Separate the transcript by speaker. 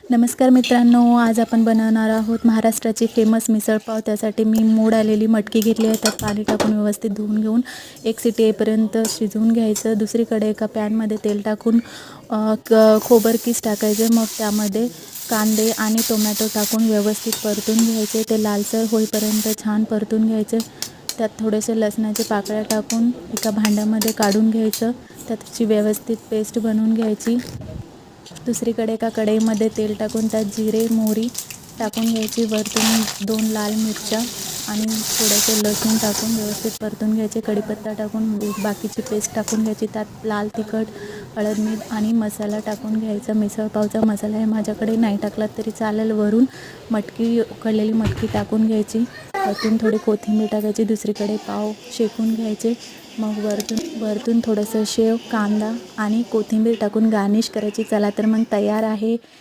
Speaker 1: नमस्कार मित्रांनो, आज आपण बनवणार आहोत महाराष्ट्राची फेमस मिसळपाव। त्यासाठी मी मोड आलेली मटकी घेतली आहे। त्यात पाणी टाकून व्यवस्थित धुवून घेऊन एक सिटी येईपर्यंत शिजवून घ्यायचं। दुसरीकडे एका पॅनमध्ये तेल टाकून खोबर किस टाकायचे। मग त्यामध्ये कांदे आणि टोमॅटो टाकून व्यवस्थित परतून घ्यायचे। ते लालसर होईपर्यंत छान परतून घ्यायचे। त्यात थोडेसे लसणाचे पाकळ्या टाकून एका भांड्यामध्ये काढून घ्यायचं। त्याची व्यवस्थित पेस्ट बनवून घ्यायची। दुसरीकडे एका कढईमध्ये तेल टाकून त्यात जिरे मोहरी टाकून घ्यायची। वरतून 2 लाल मिरच्या आणि थोडेसे लसूण टाकून व्यवस्थित परतून घ्यायचे। कढीपत्ता टाकून बाकीची पेस्ट टाकून घ्यायची। त्यात लाल तिखट हळद मीठ आणि मसाला टाकून घ्यायचा। मिसळपावचा मसाला आहे, माझ्याकडे नाही टाकला तरी चालेल। वरून मटकी उकळलेली मटकी टाकून घ्यायची। वरतून थोडी कोथिंबीर टाकायची। दुसरीकडे पाव शेकून घ्यायचे। मग वरतून थोडंसं शेव कांदा आणि कोथिंबीर टाकून गार्निश करायची। चला तर मग तयार आहे